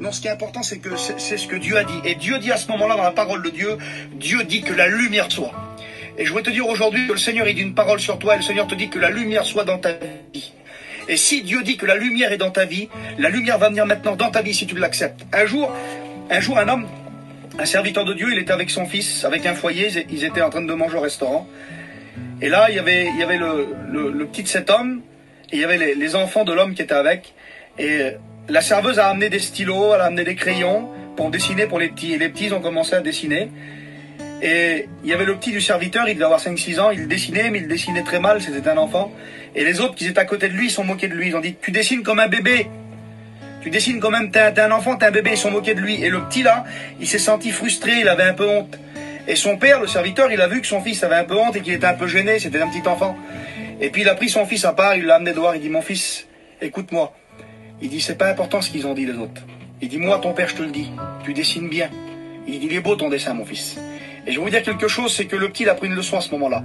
Non, ce qui est important, c'est que c'est ce que Dieu a dit. Et Dieu dit à ce moment-là, dans la parole de Dieu, Dieu dit que la lumière soit. Et je voudrais te dire aujourd'hui que le Seigneur, il dit une parole sur toi, et le Seigneur te dit que la lumière soit dans ta vie. Et si Dieu dit que la lumière est dans ta vie, la lumière va venir maintenant dans ta vie si tu l'acceptes. Un jour, un homme, un serviteur de Dieu, il était avec son fils, avec un foyer, ils étaient en train de manger au restaurant. Et là, il y avait le petit de cet homme, et il y avait les enfants de l'homme qui étaient avec. Et la serveuse a amené des stylos, elle a amené des crayons pour dessiner pour les petits. Et les petits ont commencé à dessiner. Et il y avait le petit du serviteur, il devait avoir 5-6 ans, il dessinait, mais il dessinait très mal, c'était un enfant. Et les autres qui étaient à côté de lui, ils sont moqués de lui. Ils ont dit, tu dessines comme un bébé. Tu dessines quand même, t'es un enfant, t'es un bébé, ils sont moqués de lui. Et le petit là, il s'est senti frustré, il avait un peu honte. Et son père, le serviteur, il a vu que son fils avait un peu honte et qu'il était un peu gêné, c'était un petit enfant. Et puis il a pris son fils à part, il l'a amené dehors, il dit, mon fils, écoute-moi. Il dit, c'est pas important ce qu'ils ont dit les autres. Il dit, moi, ton père, je te le dis, tu dessines bien. Il dit, il est beau ton dessin, mon fils. Et je vais vous dire quelque chose, c'est que le petit, il a pris une leçon à ce moment-là.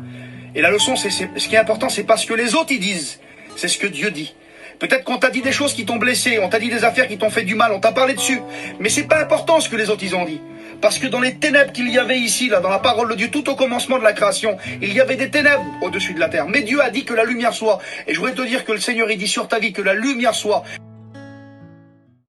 Et la leçon, ce qui est important, c'est pas ce que les autres, ils disent, c'est ce que Dieu dit. Peut-être qu'on t'a dit des choses qui t'ont blessé, on t'a dit des affaires qui t'ont fait du mal, on t'a parlé dessus. Mais c'est pas important ce que les autres, ils ont dit. Parce que dans les ténèbres qu'il y avait ici, là, dans la parole de Dieu, tout au commencement de la création, il y avait des ténèbres au-dessus de la terre. Mais Dieu a dit que la lumière soit. Et je voudrais te dire que le Seigneur, il dit sur ta vie que la lumière soit.